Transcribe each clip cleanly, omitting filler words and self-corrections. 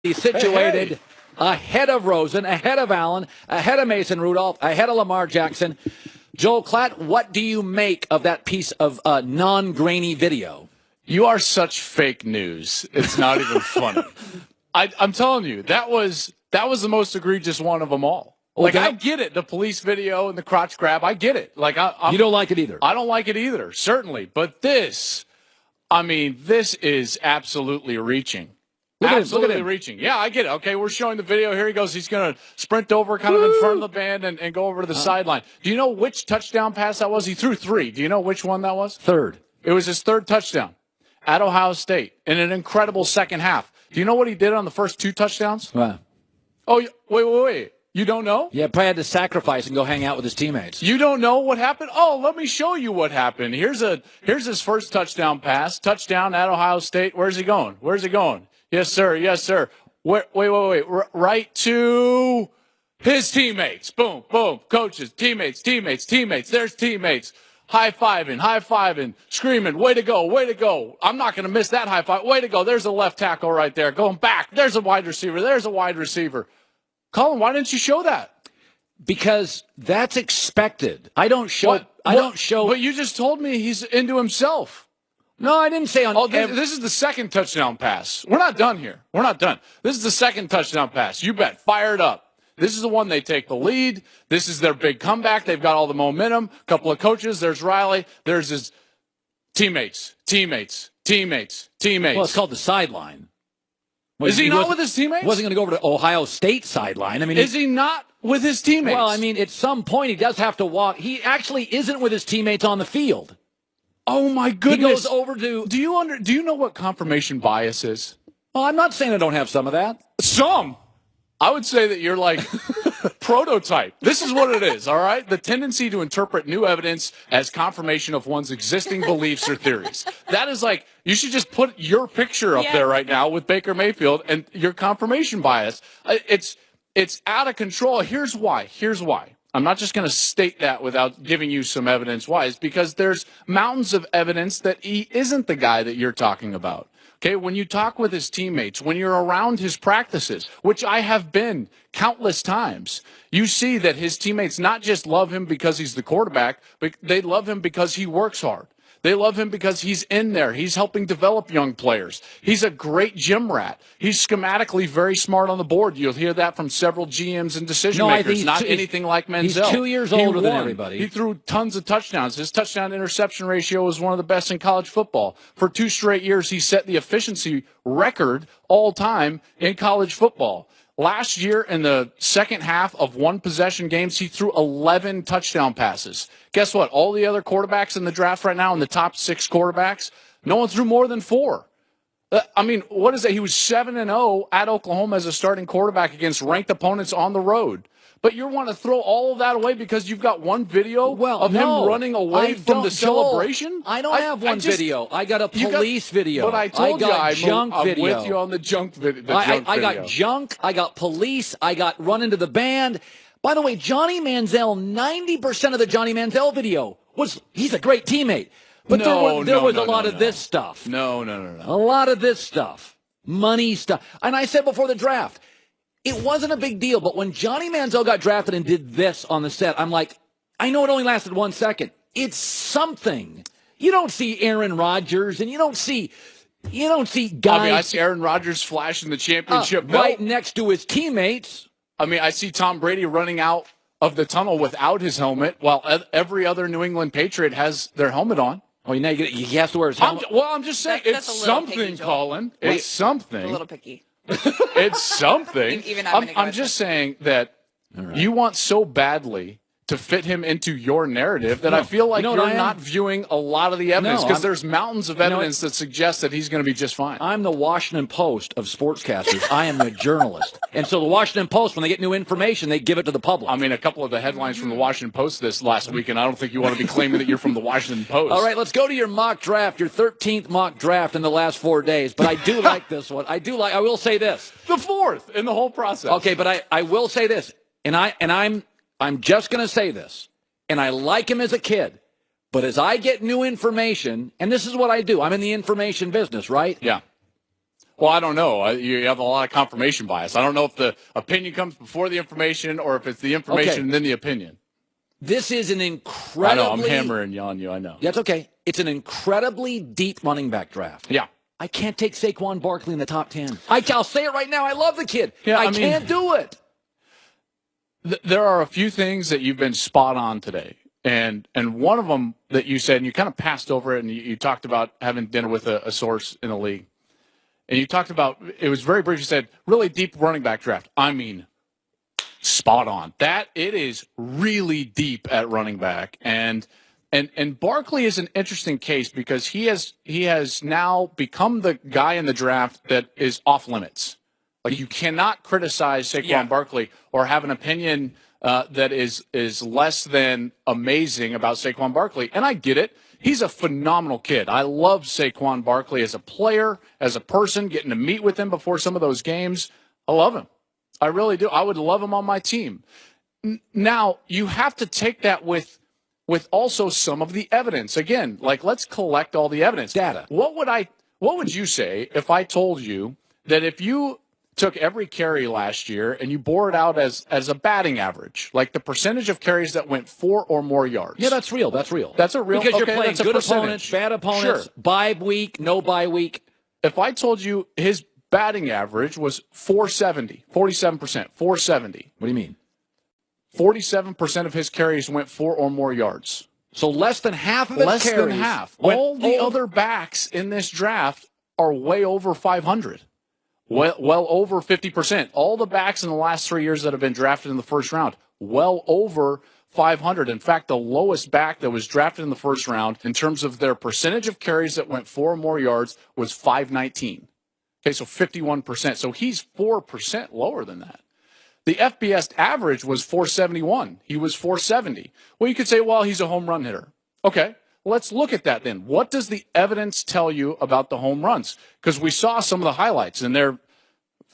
situated ahead of Rosen, ahead of Allen, ahead of Mason Rudolph, ahead of Lamar Jackson. Joel Klatt, what do you make of that piece of non-grainy video? You are such fake news. It's not even funny. I'm telling you, that was the most egregious one of them all. Like, I get it, the police video and the crotch grab. I get it. Like, you don't like it either. I don't like it either, certainly. But this is absolutely reaching. Absolutely reaching. Yeah, I get it. Okay, we're showing the video. Here he goes. He's going to sprint over kind of in front of the band and go over to the sideline. Do you know which touchdown pass that was? He threw 3. Do you know which one that was? Third. It was his third touchdown at Ohio State in an incredible second half. Do you know what he did on the first 2 touchdowns? What? Oh, wait. You don't know? Yeah, probably had to sacrifice and go hang out with his teammates. You don't know what happened? Oh, let me show you what happened. Here's his first touchdown pass. Touchdown at Ohio State. Where's he going? Yes, sir. Wait. Right to his teammates. Boom. Coaches, teammates. There's teammates. High-fiving, screaming, way to go. I'm not going to miss that high five. Way to go. There's a left tackle right there. Going back. There's a wide receiver. Colin, why didn't you show that? Because that's expected. I don't show. But you just told me he's into himself. No, I didn't say on. Oh, this is the second touchdown pass. We're not done here. This is the second touchdown pass. You bet. Fired up. This is the one they take the lead. This is their big comeback. They've got all the momentum. A couple of coaches. There's Riley. There's his teammates. Well, it's called the sideline. Is he not with his teammates? Wasn't going to go over to Ohio State sideline. I mean, is he not with his teammates? Well, I mean, at some point he does have to walk. He actually isn't with his teammates on the field. Oh my goodness! He goes over to. Do you know what confirmation bias is? Well, I'm not saying I don't have some of that. I would say that you're like prototype. This is what it is, all right? The tendency to interpret new evidence as confirmation of one's existing beliefs or theories. That is like, you should just put your picture up there right now with Baker Mayfield and your confirmation bias. It's out of control. Here's why. I'm not just going to state that without giving you some evidence why. It's because there's mountains of evidence that he isn't the guy that you're talking about. Okay, when you talk with his teammates, when you're around his practices, which I have been countless times, you see that his teammates not just love him because he's the quarterback, but they love him because he works hard. They love him because he's in there. He's helping develop young players. He's a great gym rat. He's schematically very smart on the board. You'll hear that from several GMs and decision makers. Not anything like Menzel. He's 2 years older than everybody. He threw tons of touchdowns. His touchdown-interception ratio was one of the best in college football. For 2 straight years, he set the efficiency record all time in college football. Last year, in the second half of one-possession games, he threw 11 touchdown passes. Guess what? All the other quarterbacks in the draft right now, in the top 6 quarterbacks, no one threw more than 4. I mean, what is it? He was 7-0 at Oklahoma as a starting quarterback against ranked opponents on the road. But you want to throw all of that away because you've got one video of him running away from the celebration? I don't have one video. I got a police video. But I told you I'm video. with you on the junk video. I got junk. I got police. I got run into the band. By the way, Johnny Manziel, 90% of the Johnny Manziel video he's a great teammate. But there was a lot of this stuff. No. A lot of this stuff. Money stuff. And I said before the draft, it wasn't a big deal, but when Johnny Manziel got drafted and did this on the set, I'm like, I know it only lasted 1 second. It's something. You don't see Aaron Rodgers, and you don't see guys. I mean, I see Aaron Rodgers flashing the championship belt right next to his teammates. I mean, I see Tom Brady running out of the tunnel without his helmet, while every other New England Patriot has their helmet on. Oh, he has to wear his helmet. I'm just saying, it's something, picky, Colin. It's something. A little picky. It's something. I'm just saying that you want so badly to fit him into your narrative that I feel like you're not viewing a lot of the evidence because there's mountains of evidence that suggest that he's going to be just fine. I'm the Washington Post of sportscasters. I am a journalist. And so the Washington Post, when they get new information, they give it to the public. I mean, a couple of the headlines from the Washington Post this last week, and I don't think you want to be claiming that you're from the Washington Post. All right, let's go to your mock draft, your 13th mock draft in the last 4 days. But I do like this one. I will say this. The 4th in the whole process. Okay, but I will say this, and I'm just going to say this. And I like him as a kid. But as I get new information, and this is what I do. I'm in the information business, right? Yeah. Well, I don't know. You have a lot of confirmation bias. I don't know if the opinion comes before the information or if it's the information and then the opinion. This is an incredibly... I know, I'm hammering on you, I know. That's okay. It's an incredibly deep running back draft. Yeah. I can't take Saquon Barkley in the top 10. I'll say it right now. I love the kid. Yeah, I can't do it. There are a few things that you've been spot on today. And one of them that you said, and you kind of passed over it, and you talked about having dinner with a source in the league. And you talked about, it was very brief, you said, really deep running back draft. I mean, spot on. That, it is really deep at running back. And Barkley is an interesting case because he has now become the guy in the draft that is off limits. Like, you cannot criticize Saquon Barkley or have an opinion that is less than amazing about Saquon Barkley. And I get it. He's a phenomenal kid. I love Saquon Barkley as a player, as a person, getting to meet with him before some of those games. I love him. I really do. I would love him on my team. Now, you have to take that with also some of the evidence. Again, like, let's collect all the evidence. Data. What would you say if I told you that if you took every carry last year and you bore it out as a batting average, like the percentage of carries that went 4 or more yards? Yeah, that's real. That's real. That's a real, because you're okay, playing that's a good percentage. opponents, bad opponents, Sure. bye week, no bye week. If I told you his batting average was 470, 47%, 470. What do you mean? 47% of his carries went 4 or more yards. So less than half of his Less carries. than half. All the other backs in this draft are way over 500. Well over 50%. All the backs in the last 3 years that have been drafted in the first round, well over 500. In fact, the lowest back that was drafted in the first round in terms of their percentage of carries that went 4 or more yards was 519. Okay, so 51%. So he's 4% lower than that. The FBS average was 471. He was 470. Well, you could say, well, he's a home run hitter. Okay, let's look at that then. What does the evidence tell you about the home runs? Because we saw some of the highlights, and they're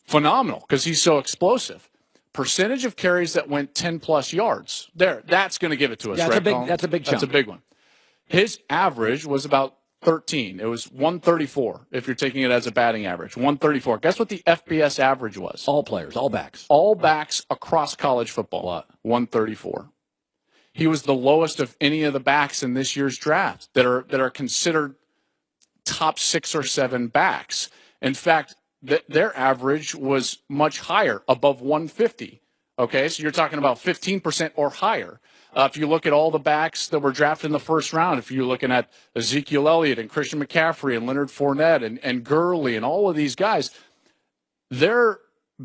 phenomenal because he's so explosive. Percentage of carries that went 10-plus yards. That's going to give it to us, yeah, right, that's a big chunk. That's a big one. His average was about 13. It was 134 if you're taking it as a batting average. 134. Guess what the FBS average was? All players, all backs. All backs across college football. What? 134. He was the lowest of any of the backs in this year's draft that are considered top 6 or 7 backs. In fact, their average was much higher, above 150. Okay, so you're talking about 15% or higher. If you look at all the backs that were drafted in the first round, if you're looking at Ezekiel Elliott and Christian McCaffrey and Leonard Fournette and Gurley and all of these guys, their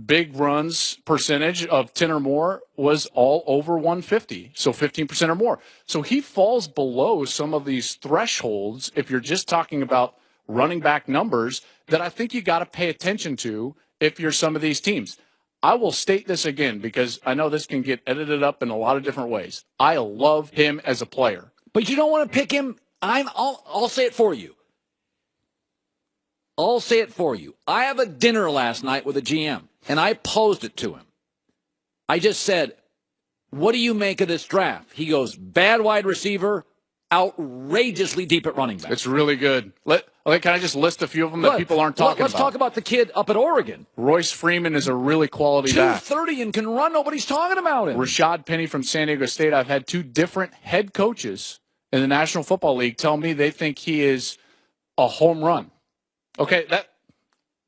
big runs percentage of 10 or more was all over 150, so 15% or more. So he falls below some of these thresholds if you're just talking about running back numbers that I think you got to pay attention to if you're some of these teams. I will state this again because I know this can get edited up in a lot of different ways. I love him as a player. But you don't want to pick him. I'll say it for you. I'll say it for you. I have a dinner last night with a GM, and I posed it to him. I just said, what do you make of this draft? He goes, bad wide receiver, outrageously deep at running back. It's really good. Can I just list a few of them that people aren't talking about? Let's talk about the kid up at Oregon. Royce Freeman is a really quality back. 230 and can run. Nobody's talking about him. Rashad Penny from San Diego State. I've had 2 different head coaches in the National Football League tell me they think he is a home run. Okay, that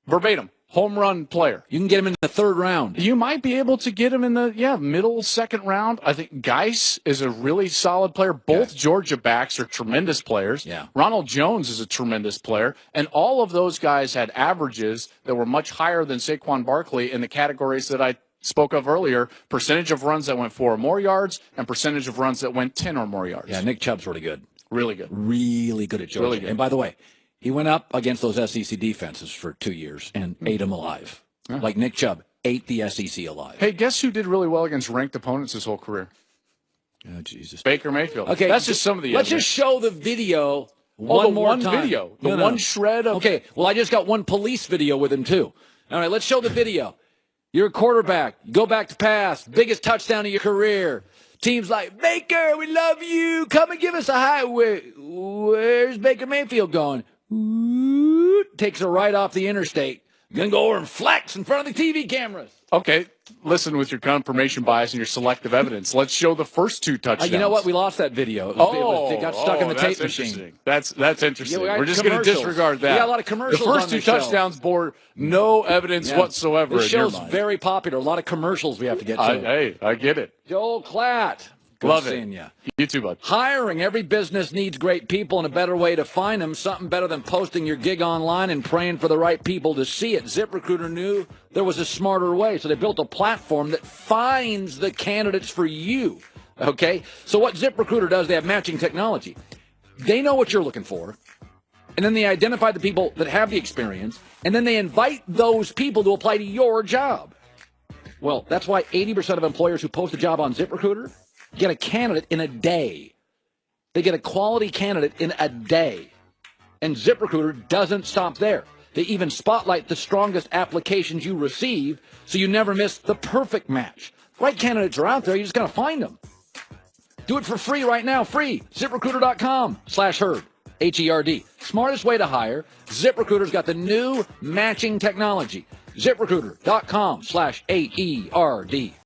verbatim. Home run player. You can get him in the 3rd round. You might be able to get him in the middle 2nd round. I think Geis is a really solid player. Both Georgia backs are tremendous players. Yeah. Ronald Jones is a tremendous player. And all of those guys had averages that were much higher than Saquon Barkley in the categories that I spoke of earlier. Percentage of runs that went 4 or more yards and percentage of runs that went 10 or more yards. Yeah, Nick Chubb's really good. Really good. Really good at Georgia. Really good. And by the way, he went up against those SEC defenses for 2 years and ate them alive. Yeah. Like Nick Chubb ate the SEC alive. Hey, guess who did really well against ranked opponents his whole career? Oh, Jesus. Baker Mayfield. Okay. That's just some of the Let's evidence. just show the video one more time. Video. The one shred of... Okay, well, I just got one police video with him, too. All right, let's show the video. You're a quarterback. You go back to pass. Biggest touchdown of your career. Teams like, Baker, we love you. Come and give us a high. Where's Baker Mayfield going? Takes her right off the interstate. Gonna go over and flex in front of the TV cameras. Okay, listen, with your confirmation bias and your selective evidence, let's show the first 2 touchdowns. You know what? We lost that video. It got stuck in the tape machine. That's interesting. Yeah, We're just going to disregard that. We got a lot of commercials. The first on 2 touchdowns bore no evidence whatsoever. This in your show's mind. very popular. A lot of commercials we have to get to. I get it. Joel Klatt. Good Love seeing it. you. You too, bud. Hiring. Every business needs great people, and a better way to find them, something better than posting your gig online and praying for the right people to see it. ZipRecruiter knew there was a smarter way, so they built a platform that finds the candidates for you. Okay? So what ZipRecruiter does, they have matching technology. They know what you're looking for, and then they identify the people that have the experience, and then they invite those people to apply to your job. Well, that's why 80% of employers who post a job on ZipRecruiter get a candidate in a day. They get a quality candidate in a day. And ZipRecruiter doesn't stop there. They even spotlight the strongest applications you receive so you never miss the perfect match. Right candidates are out there. You just got to find them. Do it for free right now. Free. ZipRecruiter.com/herd. Herd. Smartest way to hire. ZipRecruiter's got the new matching technology. ZipRecruiter.com/AERD.